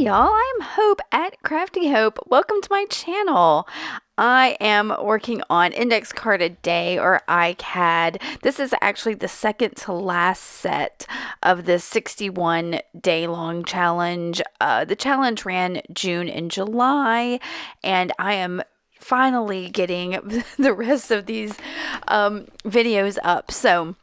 y'all, I'm Hope at Crafty Hope. Welcome to my channel. I am working on Index Card a Day, or ICAD. This is actually the second to last set of the 61 day long challenge. The challenge ran June and July, and I am finally getting the rest of these videos up. So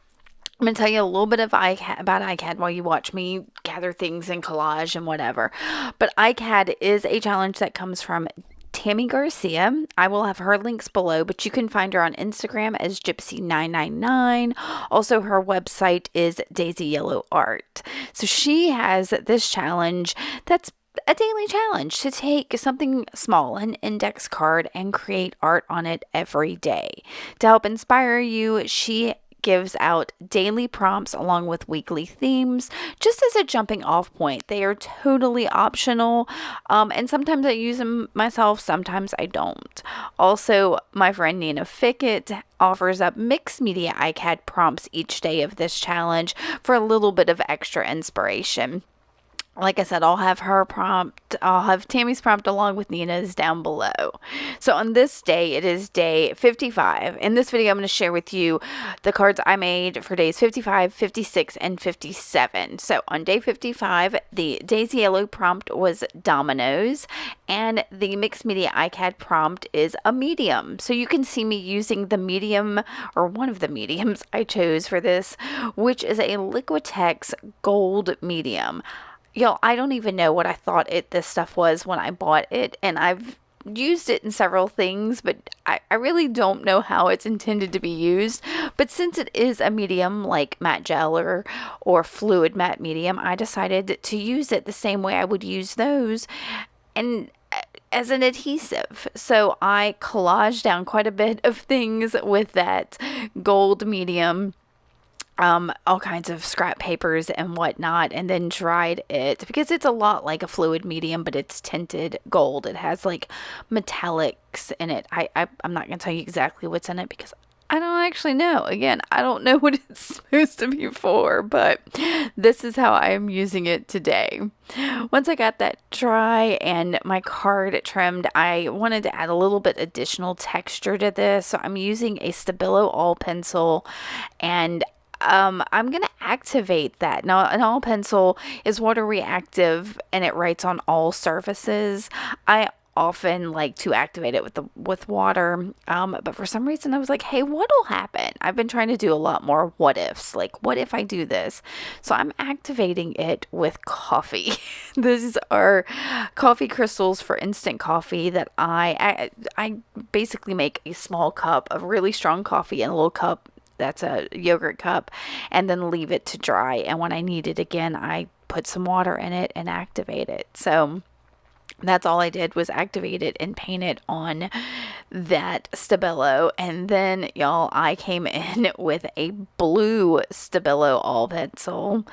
I'm going to tell you a little bit of about ICAD while you watch me gather things in collage and whatever. But ICAD is a challenge that comes from Tammy Garcia. I will have her links below, but you can find her on Instagram as Gypsy999. Also, her website is Daisy Yellow Art. So she has this challenge that's a daily challenge to take something small, an index card, and create art on it every day. To help inspire you, she gives out daily prompts along with weekly themes just as a jumping off point. They are totally optional, and sometimes I use them myself, sometimes I don't. Also, my friend Nina Fickett offers up mixed media ICAD prompts each day of this challenge for a little bit of extra inspiration. Like I said, I'll have Tammy's prompt along with Nina's down below. So on this day, it is day 55. In this video, I'm going to share with you the cards I made for days 55, 56, and 57. So on day 55, the Daisy Yellow prompt was dominoes, and the mixed media ICAD prompt is a medium. So you can see me using the medium, or one of the mediums I chose for this, which is a Liquitex gold medium. Y'all, I don't even know what I thought this stuff was when I bought it, and I've used it in several things, but I really don't know how it's intended to be used. But since it is a medium like matte gel or fluid matte medium, I decided to use it the same way I would use those, and as an adhesive. So I collaged down quite a bit of things with that gold medium, all kinds of scrap papers and whatnot, and then dried it because it's a lot like a fluid medium, but it's tinted gold. It has like metallics in it. I'm not gonna tell you exactly what's in it because I don't actually know. Again, I don't know what it's supposed to be for, but this is how I am using it today. Once I got that dry and my card trimmed, I wanted to add a little bit additional texture to this. So I'm using a Stabilo all pencil, and I'm going to activate that. Now, an all pencil is water reactive and it writes on all surfaces. I often like to activate it with water, but for some reason I was like, hey, what'll happen? I've been trying to do a lot more what ifs, like what if I do this? So I'm activating it with coffee. These are coffee crystals for instant coffee that I basically make a small cup of really strong coffee in a little cup that's a yogurt cup, and then leave it to dry. And when I need it again, I put some water in it and activate it. So that's all I did, was activate it and paint it on that Stabilo. And then, y'all, I came in with a blue Stabilo all pencil,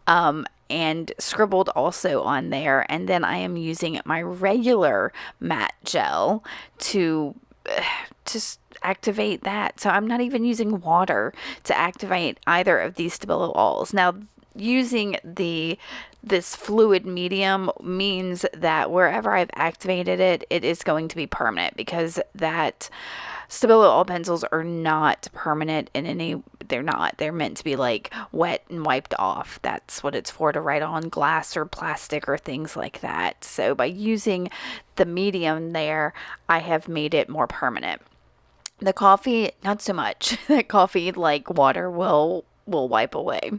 and scribbled also on there. And then I am using my regular matte gel to just activate that. So I'm not even using water to activate either of these Stabilo alls. Now, using this fluid medium means that wherever I've activated it, it is going to be permanent, because that Stabilo all pencils are not permanent in any, they're meant to be like wet and wiped off. That's what it's for, to write on glass or plastic or things like that. So by using the medium there, I have made it more permanent. The coffee, not so much. That coffee, like water, will wipe away.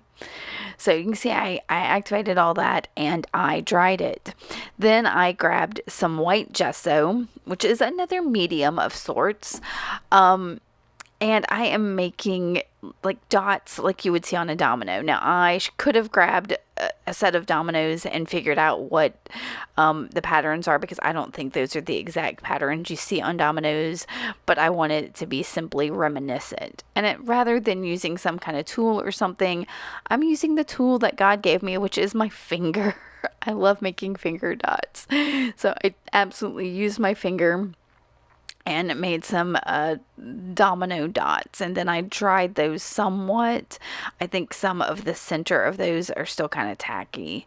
So you can see I activated all that and I dried it. Then I grabbed some white gesso, which is another medium of sorts. And I am making like dots like you would see on a domino. Now, I could have grabbed a set of dominoes and figured out what the patterns are, because I don't think those are the exact patterns you see on dominoes, but I wanted it to be simply reminiscent. And rather than using some kind of tool or something, I'm using the tool that God gave me, which is my finger. I love making finger dots. So I absolutely use my finger and made some domino dots, and then I dried those somewhat. I think some of the center of those are still kind of tacky,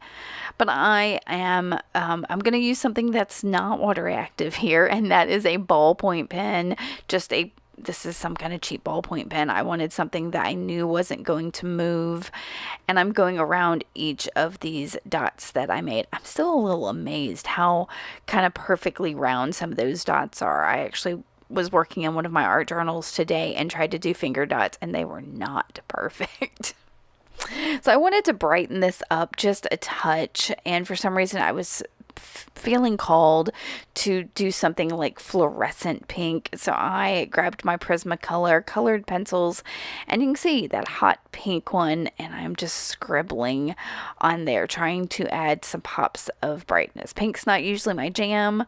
but I'm going to use something that's not water reactive here, and that is a ballpoint pen. This is some kind of cheap ballpoint pen. I wanted something that I knew wasn't going to move, and I'm going around each of these dots that I made. I'm still a little amazed how kind of perfectly round some of those dots are. I actually was working in one of my art journals today and tried to do finger dots, and they were not perfect. So I wanted to brighten this up just a touch, and for some reason I was feeling called to do something like fluorescent pink. So I grabbed my Prismacolor colored pencils, and you can see that hot pink one, and I'm just scribbling on there, trying to add some pops of brightness. Pink's not usually my jam,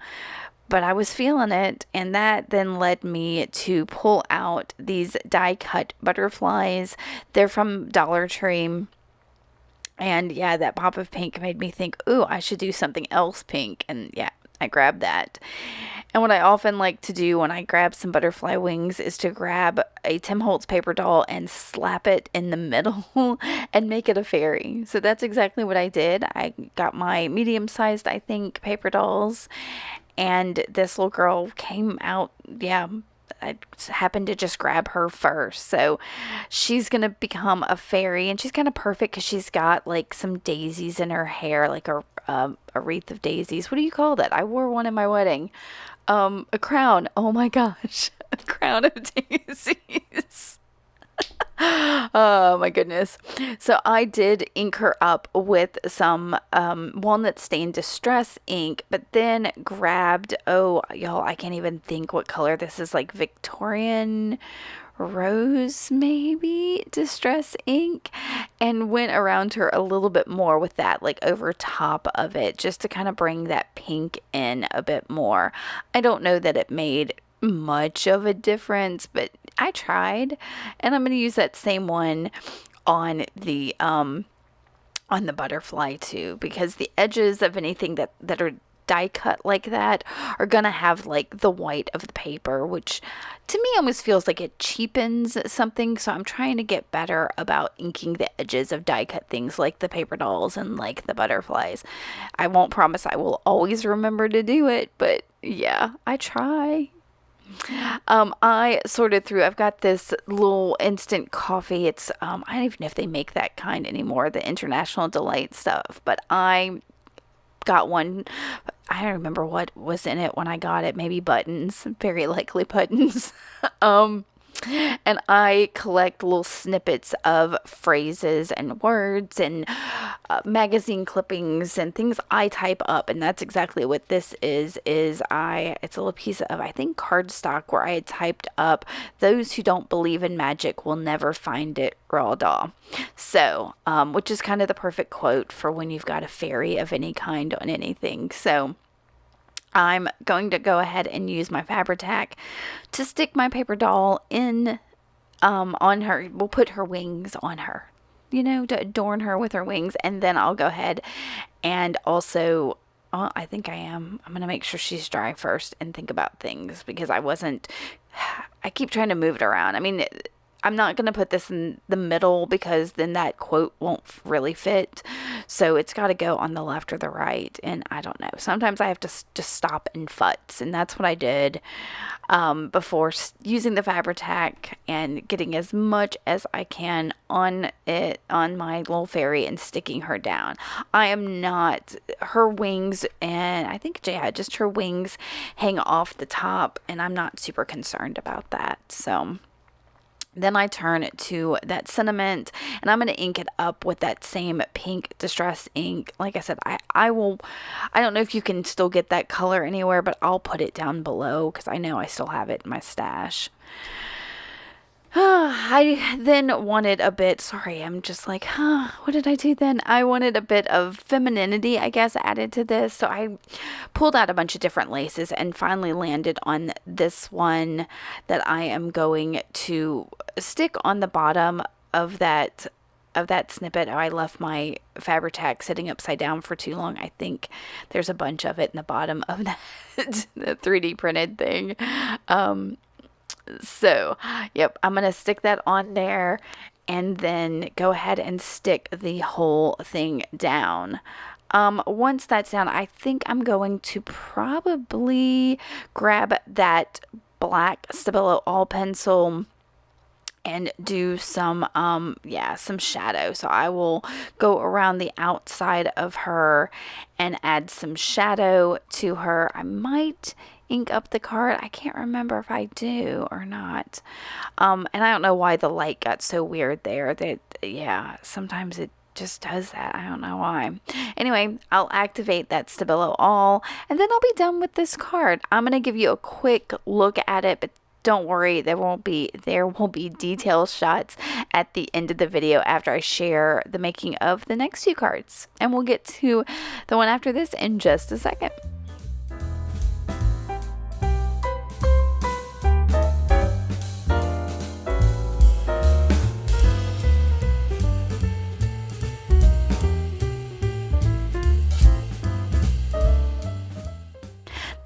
but I was feeling it, and that then led me to pull out these die cut butterflies. They're from Dollar Tree. And yeah, that pop of pink made me think, ooh, I should do something else pink. And yeah, I grabbed that. And what I often like to do when I grab some butterfly wings is to grab a Tim Holtz paper doll and slap it in the middle and make it a fairy. So that's exactly what I did. I got my medium-sized, I think, paper dolls, and this little girl came out, yeah, I happened to just grab her first. So she's going to become a fairy, and she's kind of perfect because she's got like some daisies in her hair, like a wreath of daisies. What do you call that? I wore one in my wedding. A crown. Oh my gosh. A crown of daisies. Oh my goodness. So I did ink her up with some walnut stain distress ink, but then grabbed, oh y'all, I can't even think what color this is, like Victorian rose maybe distress ink, and went around her a little bit more with that, like over top of it, just to kind of bring that pink in a bit more. I don't know that it made much of a difference, but I tried, and I'm going to use that same one on the butterfly too, because the edges of anything that are die cut like that are going to have like the white of the paper, which to me almost feels like it cheapens something. So I'm trying to get better about inking the edges of die cut things like the paper dolls and like the butterflies. I won't promise I will always remember to do it, but yeah, I try. I sorted through. I've got this little instant coffee. It's I don't even know if they make that kind anymore, the International Delight stuff, but I got one. I don't remember what was in it when I got it. Maybe buttons, very likely buttons. And I collect little snippets of phrases and words and magazine clippings and things I type up, and that's exactly what this is. It's a little piece of, I think, cardstock where I had typed up, "Those who don't believe in magic will never find it, raw doll." So, which is kind of the perfect quote for when you've got a fairy of any kind on anything. So I'm going to go ahead and use my Fabri-Tac to stick my paper doll in on her. We'll put her wings on her, to adorn her with her wings, and then I'll go ahead and also, I think I'm going to make sure she's dry first and think about things, because I keep trying to move it around. I mean, I'm not going to put this in the middle because then that quote won't really fit. So it's got to go on the left or the right. And I don't know. Sometimes I have to just stop and futz. And that's what I did before using the Fabri-Tac and getting as much as I can on my little fairy and sticking her down. I am not, her wings, and I think, yeah, just her wings hang off the top. And I'm not super concerned about that. So then I turn to that sentiment, and I'm going to ink it up with that same pink distress ink. Like I said, I don't know if you can still get that color anywhere, but I'll put it down below because I know I still have it in my stash. I then wanted a bit, sorry, I'm just like, what did I do then? I wanted a bit of femininity, I guess, added to this. So I pulled out a bunch of different laces and finally landed on this one that I am going to stick on the bottom of that of that snippet. Oh, I left my Fabri-Tac sitting upside down for too long. I think there's a bunch of it in the bottom of that the 3D printed thing. So, yep, I'm going to stick that on there and then go ahead and stick the whole thing down. Once that's down, I think I'm going to probably grab that black Stabilo all pencil and do some some shadow. So I will go around the outside of her and add some shadow to her. I might ink up the card. I can't remember if I do or not. And I don't know why the light got so weird there. Sometimes it just does that. I don't know why. Anyway, I'll activate that Stabilo all, and then I'll be done with this card. I'm going to give you a quick look at it, but don't worry, there will be detail shots at the end of the video after I share the making of the next two cards. And we'll get to the one after this in just a second.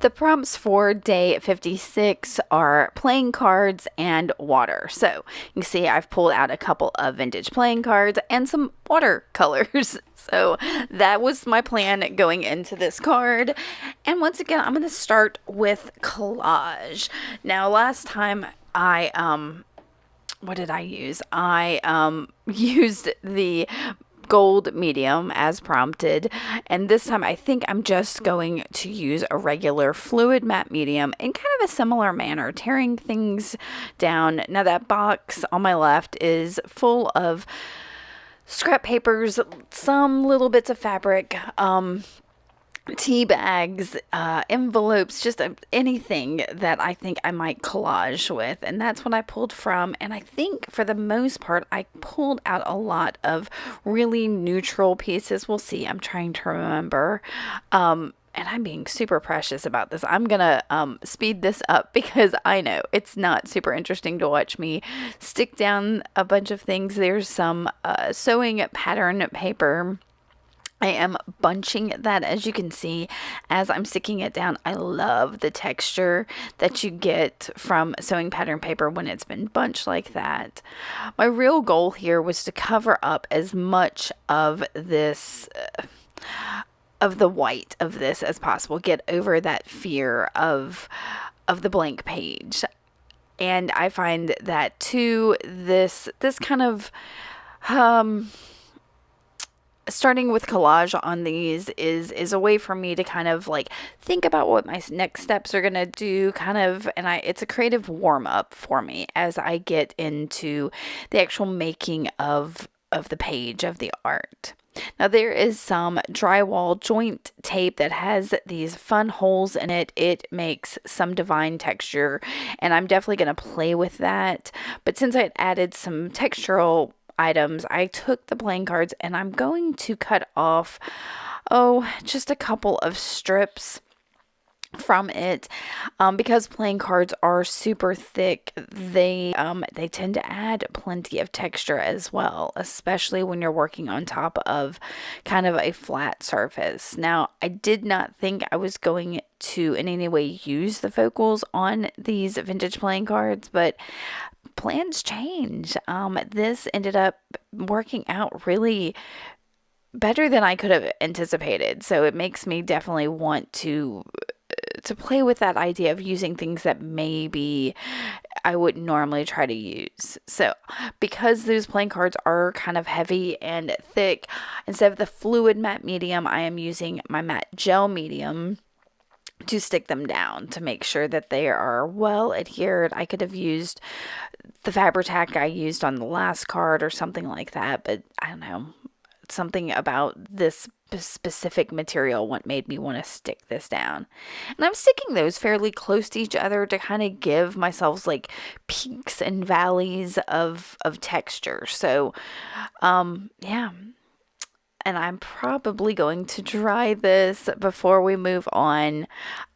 The prompts for day 56 are playing cards and water. So you can see I've pulled out a couple of vintage playing cards and some watercolors. So that was my plan going into this card. And once again, I'm going to start with collage. Now, last time what did I use? I used the gold medium as prompted, and this time I think I'm just going to use a regular fluid matte medium in kind of a similar manner, tearing things down. Now that box on my left is full of scrap papers, some little bits of fabric, tea bags, envelopes, just anything that I think I might collage with. And that's what I pulled from. And I think for the most part, I pulled out a lot of really neutral pieces. We'll see. I'm trying to remember. And I'm being super precious about this. I'm going to speed this up because I know it's not super interesting to watch me stick down a bunch of things. There's some sewing pattern paper. I am bunching that, as you can see, as I'm sticking it down. I love the texture that you get from sewing pattern paper when it's been bunched like that. My real goal here was to cover up as much of this, of the white of this as possible. Get over that fear of the blank page. And I find that too, this kind of, starting with collage on these is a way for me to kind of like think about what my next steps are going to do, it's a creative warm up for me as I get into the actual making of the page of the art. Now there is some drywall joint tape that has these fun holes in it. It makes some divine texture, and I'm definitely going to play with that. But since I had added some textural items, I took the playing cards and I'm going to cut off just a couple of strips from it, because playing cards are super thick. They tend to add plenty of texture as well, especially when you're working on top of kind of a flat surface. Now, I did not think I was going to in any way use the focals on these vintage playing cards, but plans change. This ended up working out really better than I could have anticipated. So it makes me definitely want to play with that idea of using things that maybe I wouldn't normally try to use. So because those playing cards are kind of heavy and thick, instead of the fluid matte medium, I am using my matte gel medium to stick them down to make sure that they are well adhered. I could have used the Fabri-Tac I used on the last card or something like that, but I don't know. Something about this specific material what made me want to stick this down. And I'm sticking those fairly close to each other to kind of give myself like peaks and valleys of texture. So, yeah. And I'm probably going to dry this before we move on.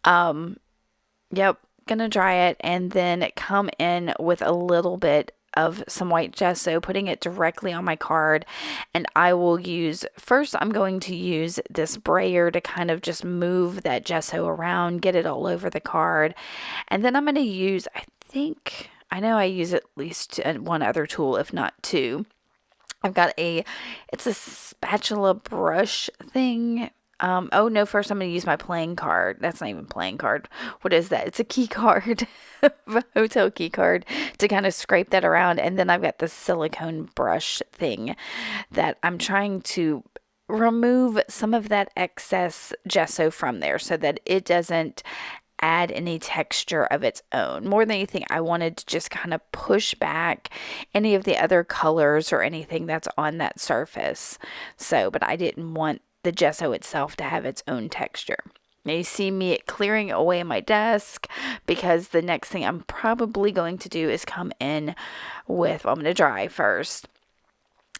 Yep, gonna dry it and then come in with a little bit of some white gesso, putting it directly on my card. And I will use, first I'm going to use this brayer to kind of just move that gesso around, get it all over the card. And then I'm going to use, I know I use at least one other tool, if not two. I've got it's a spatula brush thing. Oh no, first I'm going to use my playing card. That's not even playing card. What is that? It's a key card, a hotel key card, to kind of scrape that around. And then I've got this silicone brush thing that I'm trying to remove some of that excess gesso from there so that it doesn't add any texture of its own. More than anything, I wanted to just kind of push back any of the other colors or anything that's on that surface. But I didn't want the gesso itself to have its own texture. Now you see me clearing away my desk because the next thing I'm probably going to do is come in with, I'm going to dry first.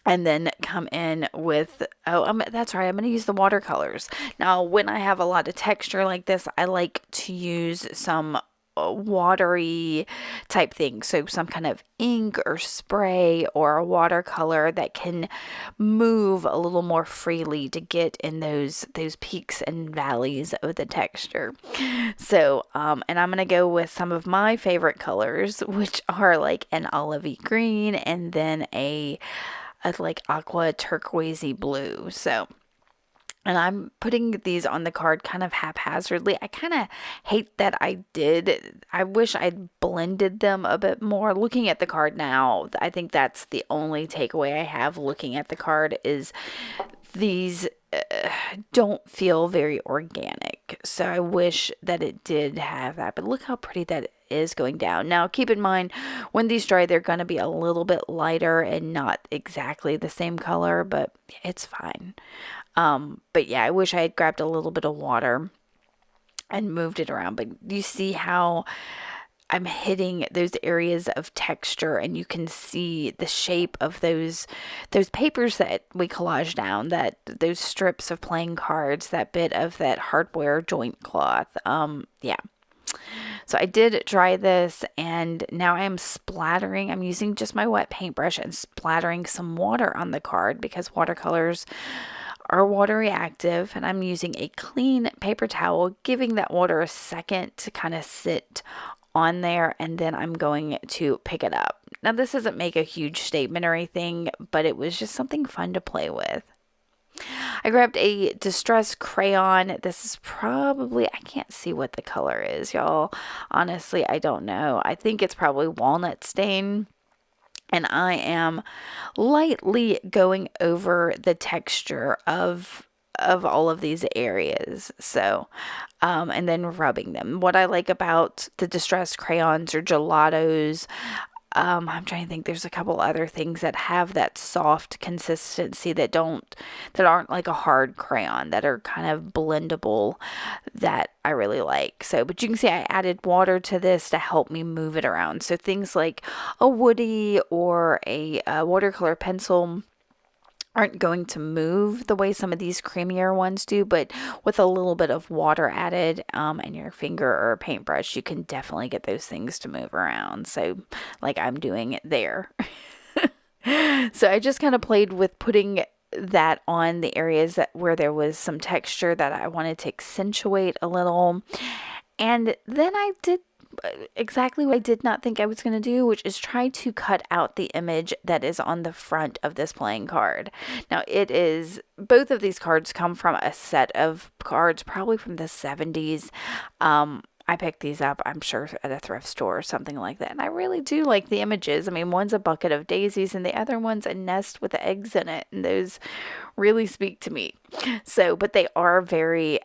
And then come in with, that's right, I'm going to use the watercolors. Now, when I have a lot of texture like this, I like to use some watery type thing. So some kind of ink or spray or a watercolor that can move a little more freely to get in those peaks and valleys of the texture. So, and I'm going to go with some of my favorite colors, which are like an olivey green and then a like aqua turquoisey blue. And I'm putting these on the card kind of haphazardly. I kind of hate that I did. I wish I'd blended them a bit more. Looking at the card now, I think that's the only takeaway I have looking at the card is these don't feel very organic. So I wish that it did have that. But look how pretty that is going down. Now, keep in mind, when these dry, they're going to be a little bit lighter and not exactly the same color, but it's fine. But yeah, I wish I had grabbed a little bit of water and moved it around. But you see how I'm hitting those areas of texture, and you can see the shape of those papers that we collage down, that those strips of playing cards, that bit of that hardware joint cloth. Yeah. So I did dry this, and now I am splattering. I'm using just my wet paintbrush and splattering some water on the card because watercolors are water reactive, and I'm using a clean paper towel, giving that water a second to kind of sit on there, and then I'm going to pick it up. Now, this doesn't make a huge statement or anything, but it was just something fun to play with. I grabbed a distress crayon. This is probably, I can't see what the color is, y'all. Honestly, I don't know. I think it's probably walnut stain. And I am lightly going over the texture of all of these areas. So, and then rubbing them. What I like about the distress crayons or gelatos, I'm trying to think, there's a couple other things that have that soft consistency that aren't like a hard crayon, that are kind of blendable, that I really like. So, but you can see I added water to this to help me move it around. So things like a woody or a watercolor pencil aren't going to move the way some of these creamier ones do, but with a little bit of water added and your finger or a paintbrush, you can definitely get those things to move around. So like I'm doing it there. So I just kind of played with putting that on the areas where there was some texture that I wanted to accentuate a little. And then I did exactly what I did not think I was going to do, which is try to cut out the image that is on the front of this playing card. Now, both of these cards come from a set of cards, probably from the 70s. I picked these up, I'm sure, at a thrift store or something like that. And I really do like the images. I mean, one's a bucket of daisies and the other one's a nest with eggs in it. And those really speak to me. So, but they are very,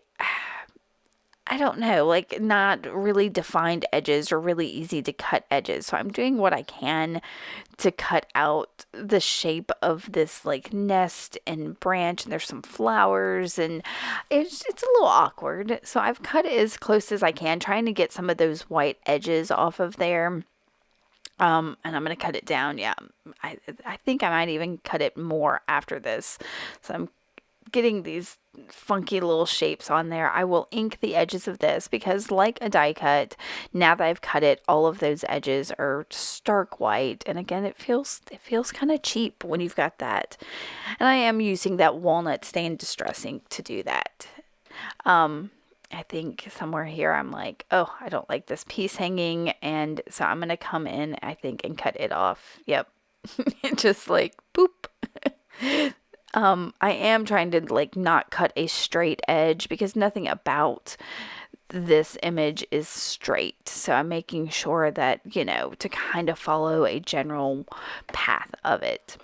I don't know, like not really defined edges or really easy to cut edges. So I'm doing what I can to cut out the shape of this like nest and branch, and there's some flowers, and it's a little awkward. So I've cut it as close as I can, trying to get some of those white edges off of there. And I'm going to cut it down. Yeah, I think I might even cut it more after this. So I'm getting these funky little shapes on there. I will ink the edges of this because, like a die cut, now that I've cut it, all of those edges are stark white, and again, it feels kind of cheap when you've got that. And I am using that walnut stain distress ink to do that. I think somewhere here I'm like, oh, I don't like this piece hanging, and so I'm gonna come in, I think, and cut it off. Yep. Just like boop. I am trying to like not cut a straight edge because nothing about this image is straight. So I'm making sure that, to kind of follow a general path of it.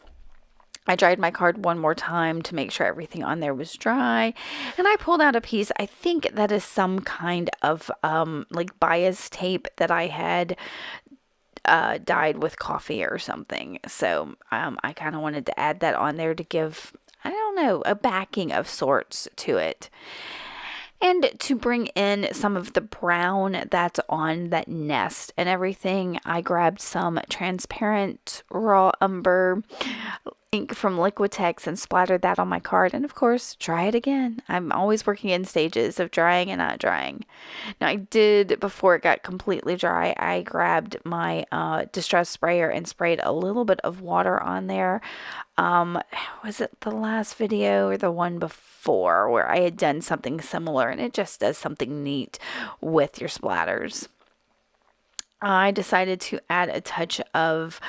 I dried my card one more time to make sure everything on there was dry, and I pulled out a piece. I think that is some kind of like bias tape that I had dyed with coffee or something. So I kind of wanted to add that on there to give, I don't know, a backing of sorts to it. And to bring in some of the brown that's on that nest and everything, I grabbed some transparent raw umber ink from Liquitex and splattered that on my card, and of course, dry it again. I'm always working in stages of drying and not drying. Now, I did, before it got completely dry, I grabbed my distress sprayer and sprayed a little bit of water on there. Was it the last video or the one before where I had done something similar, and it just does something neat with your splatters. I decided to add a touch of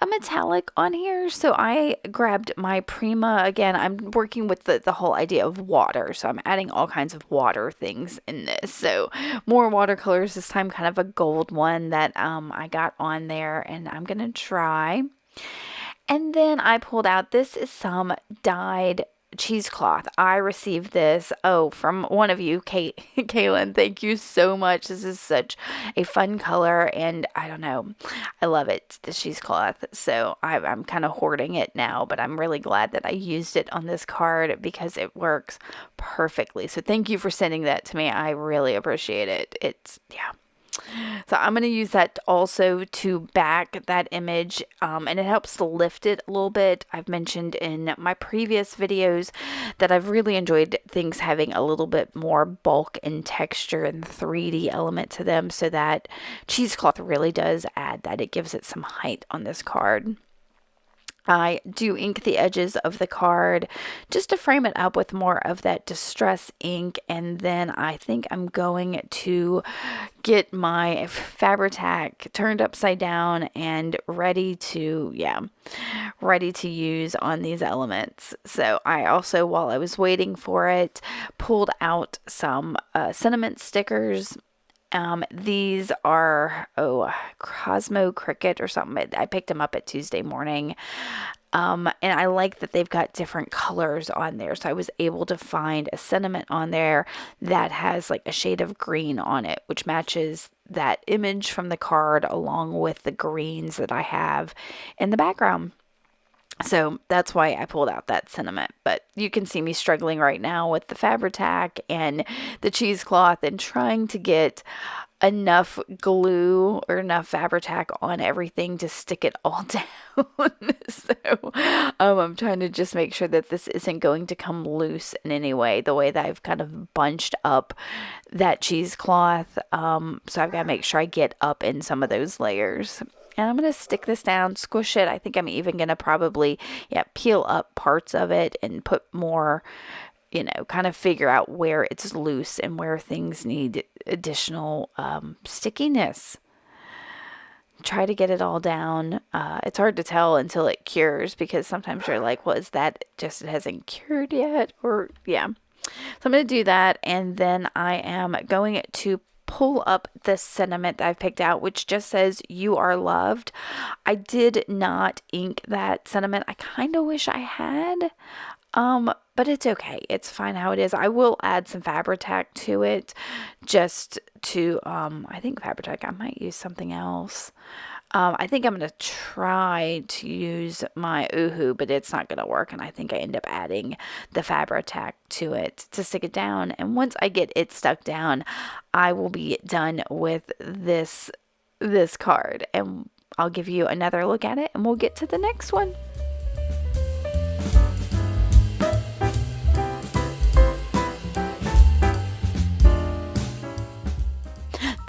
a metallic on here, so I grabbed my Prima. Again, I'm working with the whole idea of water, so I'm adding all kinds of water things in this. So more watercolors, this time kind of a gold one that I got on there, and I'm gonna try. And then I pulled out, this is some dyed cheesecloth. I received this, from one of you, Kaylin. Thank you so much. This is such a fun color, and I don't know, I love it, the cheesecloth. So I'm kind of hoarding it now, but I'm really glad that I used it on this card because it works perfectly. So thank you for sending that to me. I really appreciate it. So I'm going to use that also to back that image, and it helps to lift it a little bit. I've mentioned in my previous videos that I've really enjoyed things having a little bit more bulk and texture and 3D element to them, so that cheesecloth really does add that. It gives it some height on this card. I do ink the edges of the card just to frame it up with more of that distress ink, and then I think I'm going to get my Fabri-Tac turned upside down and ready to use on these elements. So I also, while I was waiting for it, pulled out some sentiment stickers. These are, Cosmo Cricket or something. I picked them up at Tuesday morning. And I like that they've got different colors on there. So I was able to find a sentiment on there that has like a shade of green on it, which matches that image from the card along with the greens that I have in the background. So that's why I pulled out that sentiment. But you can see me struggling right now with the Fabri-Tac and the cheesecloth and trying to get enough glue or enough Fabri-Tac on everything to stick it all down. So I'm trying to just make sure that this isn't going to come loose in any way, the way that I've kind of bunched up that cheesecloth. So I've got to make sure I get up in some of those layers. And I'm going to stick this down, squish it. I think I'm even going to probably, peel up parts of it and put more, kind of figure out where it's loose and where things need additional stickiness. Try to get it all down. It's hard to tell until it cures, because sometimes you're like, well, is that just it hasn't cured yet? So I'm going to do that, and then I am going to pull up the sentiment that I've picked out, which just says "You are loved." I did not ink that sentiment. I kind of wish I had, but it's okay. It's fine how it is. I will add some Fabri-Tac to it, just to I think Fabri-Tac. I might use something else. I think I'm going to try to use my Uhu, but it's not going to work. And I think I end up adding the Fabri-Tac to it to stick it down. And once I get it stuck down, I will be done with this card. And I'll give you another look at it, and we'll get to the next one.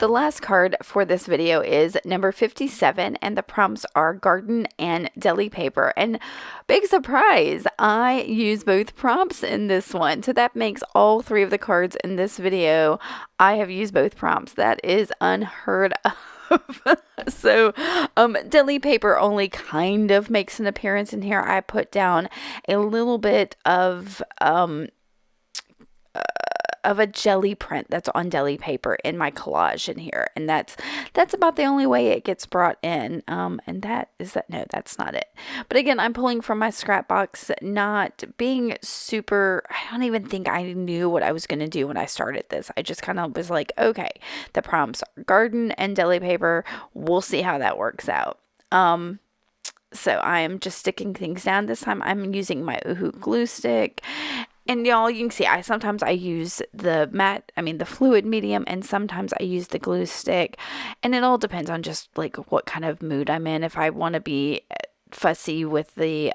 The last card for this video is number 57, and the prompts are garden and deli paper. And big surprise, I use both prompts in this one. So that makes all three of the cards in this video, I have used both prompts. That is unheard of. So deli paper only kind of makes an appearance in here. I put down a little bit of a jelly print that's on deli paper in my collage in here, and that's about the only way it gets brought in. And that is that. No, that's not it. But again, I'm pulling from my scrap box, not being super. I don't even think I knew what I was going to do when I started this. I just kind of was like, okay, the prompts are garden and deli paper. We'll see how that works out. So I am just sticking things down. This time I'm using my Oohoo glue stick. And y'all, you can see sometimes I use the fluid medium, and sometimes I use the glue stick. And it all depends on just like what kind of mood I'm in. If I want to be fussy with the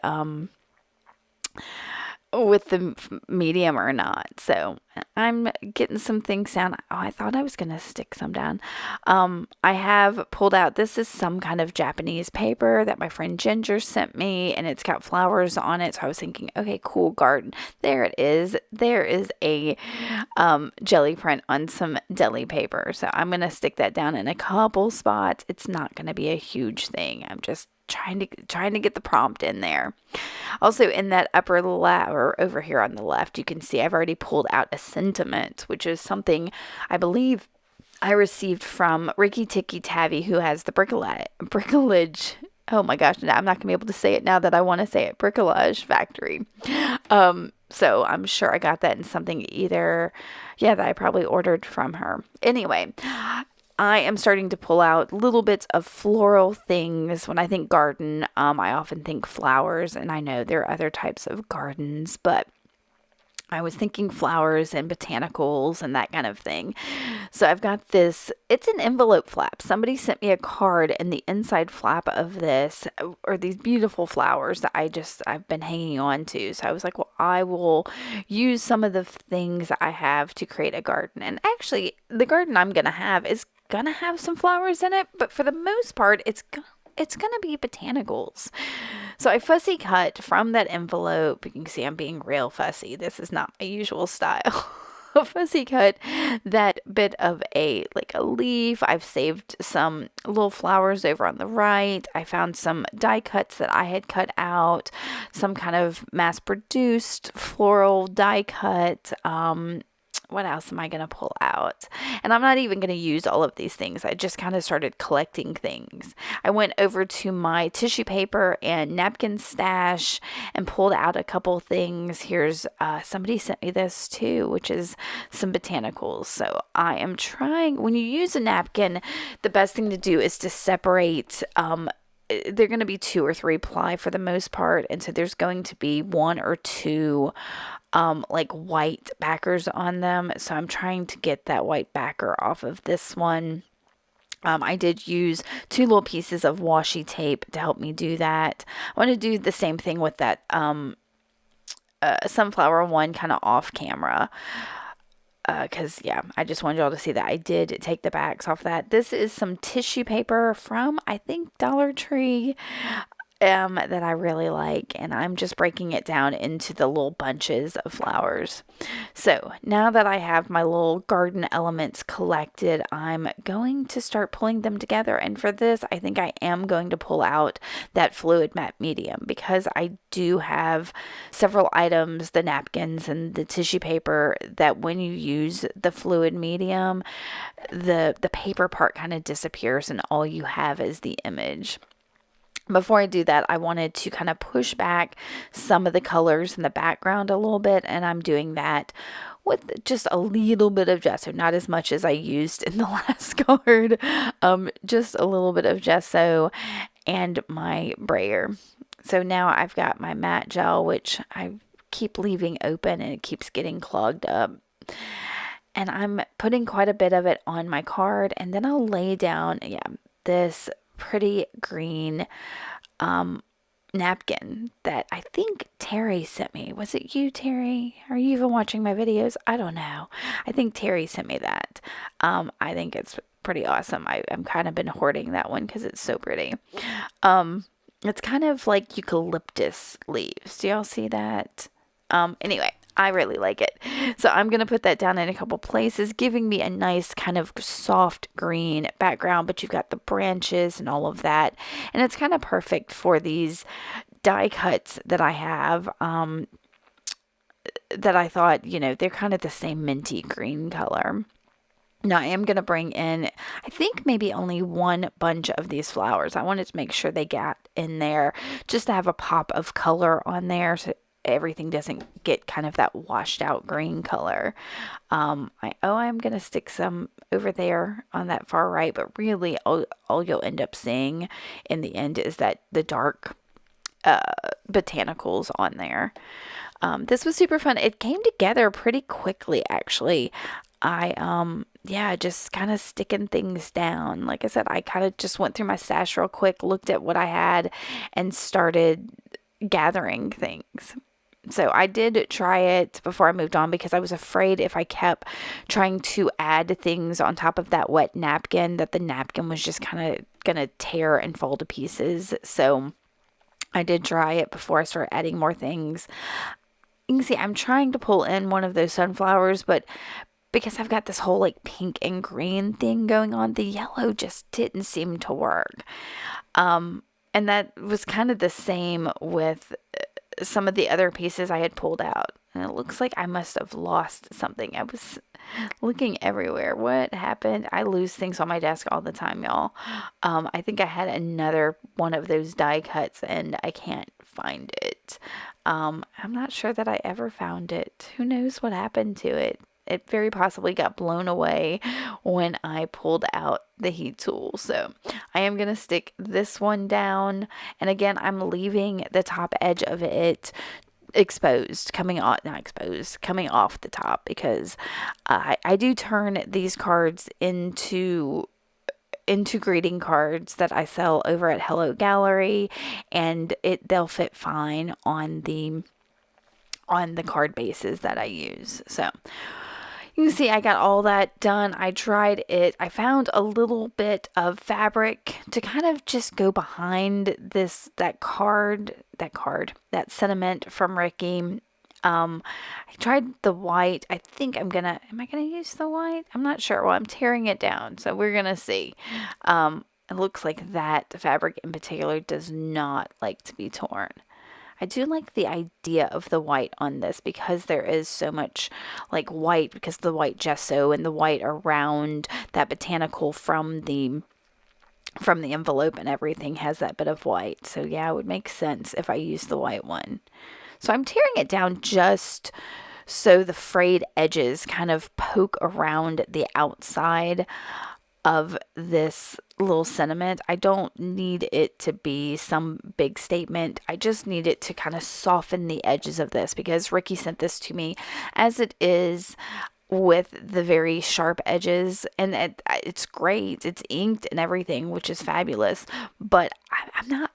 medium or not. So I'm getting some things down. Oh, I thought I was going to stick some down. I have pulled out, this is some kind of Japanese paper that my friend Ginger sent me, and it's got flowers on it. So I was thinking, okay, cool, garden. There it is. There is a jelly print on some deli paper. So I'm going to stick that down in a couple spots. It's not going to be a huge thing. I'm just trying to get the prompt in there. Also, in that upper left, or over here on the left, you can see I've already pulled out a sentiment, which is something I believe I received from Ricky Tikki Tavi, who has the bricolage. Oh my gosh, I'm not gonna be able to say it now that I want to say it. Bricolage Factory. So I'm sure I got that in something that I probably ordered from her. Anyway, I am starting to pull out little bits of floral things. When I think garden, I often think flowers, and I know there are other types of gardens, but I was thinking flowers and botanicals and that kind of thing. So I've got this, it's an envelope flap. Somebody sent me a card, and the inside flap of this are these beautiful flowers that I've been hanging on to. So I was like, well, I will use some of the things I have to create a garden. And actually, the garden I'm going to have is going to have some flowers in it, but for the most part, it's going to be botanicals. So I fussy cut from that envelope. You can see I'm being real fussy. This is not my usual style. Fussy cut that bit of a leaf. I've saved some little flowers over on the right. I found some die cuts that I had cut out, some kind of mass produced floral die cut. What else am I going to pull out? And I'm not even going to use all of these things. I just kind of started collecting things. I went over to my tissue paper and napkin stash and pulled out a couple things. Here's, somebody sent me this too, which is some botanicals. So I am trying, when you use a napkin, the best thing to do is to separate, they're going to be 2 or 3 ply for the most part. And so there's going to be 1 or 2 white backers on them. So I'm trying to get that white backer off of this one. I did use 2 little pieces of washi tape to help me do that. I want to do the same thing with that sunflower one kind of off camera. Because, I just wanted y'all to see that I did take the backs off that. This is some tissue paper from, I think, Dollar Tree. That I really like, and I'm just breaking it down into the little bunches of flowers. So now that I have my little garden elements collected, I'm going to start pulling them together. And for this, I think I am going to pull out that fluid matte medium, because I do have several items, the napkins and the tissue paper, that when you use the fluid medium, the paper part kind of disappears and all you have is the image. Before I do that, I wanted to kind of push back some of the colors in the background a little bit, and I'm doing that with just a little bit of gesso, not as much as I used in the last card, just a little bit of gesso and my brayer. So now I've got my matte gel, which I keep leaving open and it keeps getting clogged up. And I'm putting quite a bit of it on my card, and then I'll lay down, this pretty green napkin that I think Terry sent me. Was it you, Terry? Are you even watching my videos? I don't know. I think Terry sent me that. I think it's pretty awesome. I'm kind of been hoarding that one because it's so pretty. Um, it's kind of like eucalyptus leaves. Do y'all see that? Anyway, I really like it. So I'm going to put that down in a couple places, giving me a nice kind of soft green background, but you've got the branches and all of that. And it's kind of perfect for these die cuts that I have, that I thought, they're kind of the same minty green color. Now I am going to bring in, I think maybe only one bunch of these flowers. I wanted to make sure they got in there just to have a pop of color on there so everything doesn't get kind of that washed out green color. I'm going to stick some over there on that far right, but really all you'll end up seeing in the end is that the dark botanicals on there. This was super fun. It came together pretty quickly, actually. Yeah, just kind of sticking things down. Like I said, I kind of just went through my stash real quick, looked at what I had, and started gathering things. So I did try it before I moved on because I was afraid if I kept trying to add things on top of that wet napkin, that the napkin was just kind of gonna tear and fall to pieces. So I did try it before I started adding more things. You can see I'm trying to pull in one of those sunflowers, but because I've got this whole like pink and green thing going on, the yellow just didn't seem to work. And that was kind of the same with some of the other pieces I had pulled out. And it looks like I must have lost something. I was looking everywhere. What happened? I lose things on my desk all the time, y'all. I think I had another one of those die cuts and I can't find it. I'm not sure that I ever found it. Who knows what happened to it? It very possibly got blown away when I pulled out the heat tool. So I am going to stick this one down. And again, I'm leaving the top edge of it exposed, coming off, not exposed, coming off the top because I do turn these cards into greeting cards that I sell over at Hello Gallery, and they'll fit fine on the card bases that I use. So you can see I got all that done. I tried it. I found a little bit of fabric to kind of just go behind that sentiment from Ricky. I tried the white. I think am I gonna use the white? I'm not sure. Well, I'm tearing it down, so we're gonna see. It looks like that fabric in particular does not like to be torn. I do like the idea of the white on this because there is so much like white because the white gesso and the white around that botanical from the envelope and everything has that bit of white. So yeah, it would make sense if I use the white one. So I'm tearing it down just so the frayed edges kind of poke around the outside of this little sentiment. I don't need it to be some big statement. I just need it to kind of soften the edges of this because Ricky sent this to me as it is with the very sharp edges, and it's great. It's inked and everything, which is fabulous, but I'm not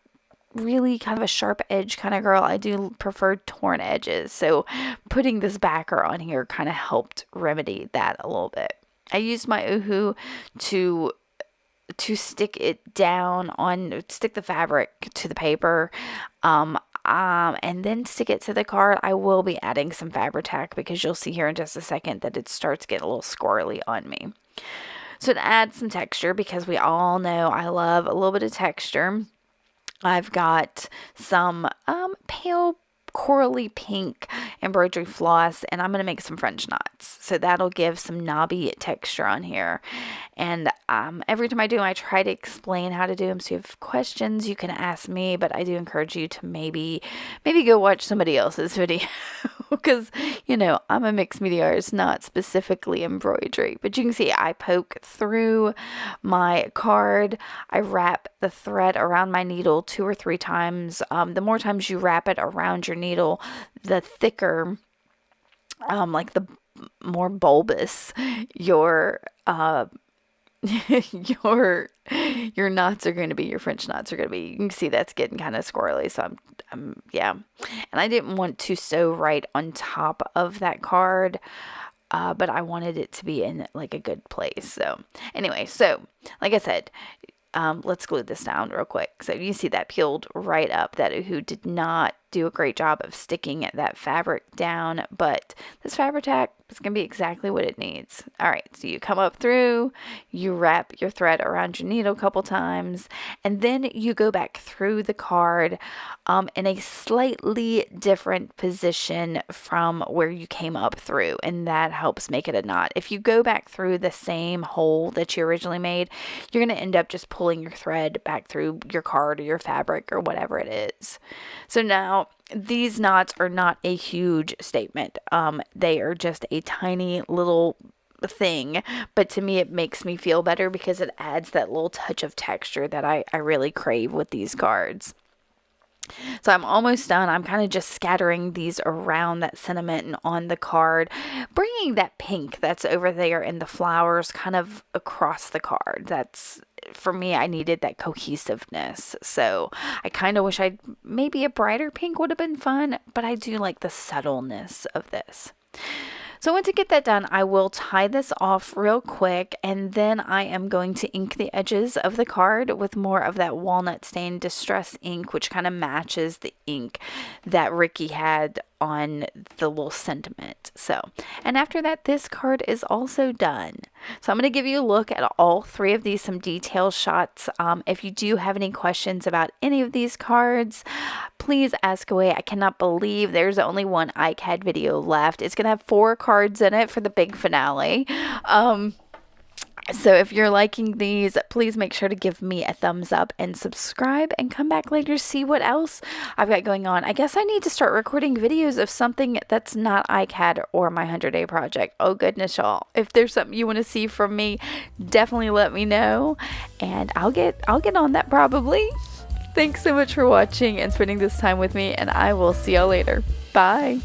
really kind of a sharp edge kind of girl. I do prefer torn edges. So putting this backer on here kind of helped remedy that a little bit. I used my Uhu to stick the fabric to the paper, and then stick it to the card. I will be adding some Fabri-Tac because you'll see here in just a second that it starts getting a little squirrely on me. So to add some texture, because we all know I love a little bit of texture, I've got some pale corally pink embroidery floss, and I'm going to make some French knots. So that'll give some knobby texture on here. And every time I do them, I try to explain how to do them. So if you have questions, you can ask me, but I do encourage you to maybe go watch somebody else's video because, I'm a mixed media artist, not specifically embroidery. But you can see I poke through my card. I wrap the thread around my needle 2 or 3 times. The more times you wrap it around your needle, the thicker, like the more bulbous your your your knots are going to be, your French knots are going to be, you can see that's getting kind of squirrely. So yeah. And I didn't want to sew right on top of that card. But I wanted it to be in like a good place. So anyway, so like I said, let's glue this down real quick. So you see that peeled right up. That Uhu did not do a great job of sticking that fabric down, but this fabric tack is going to be exactly what it needs. All right, so you come up through, you wrap your thread around your needle a couple times, and then you go back through the card in a slightly different position from where you came up through, and that helps make it a knot. If you go back through the same hole that you originally made, you're going to end up just pulling your thread back through your card or your fabric or whatever it is. So now these knots are not a huge statement. They are just a tiny little thing, but to me it makes me feel better because it adds that little touch of texture that I really crave with these cards. So I'm almost done. I'm kind of just scattering these around that sentiment and on the card, bringing that pink that's over there in the flowers kind of across the card. That's, for me, I needed that cohesiveness. So I kind of wish maybe a brighter pink would have been fun, but I do like the subtleness of this. So once I get that done, I will tie this off real quick, and then I am going to ink the edges of the card with more of that walnut stain distress ink, which kind of matches the ink that Ricky had on the little sentiment. So, and after that, this card is also done. So I'm going to give you a look at all three of these, some detailed shots. If you do have any questions about any of these cards, please ask away. I cannot believe there's only one ICAD video left. It's going to have 4 cards in it for the big finale. So if you're liking these, please make sure to give me a thumbs up and subscribe, and come back later to see what else I've got going on. I guess I need to start recording videos of something that's not ICAD or my 100-day project. Oh goodness, y'all. If there's something you want to see from me, definitely let me know, and I'll get on that probably. Thanks so much for watching and spending this time with me, and I will see y'all later. Bye.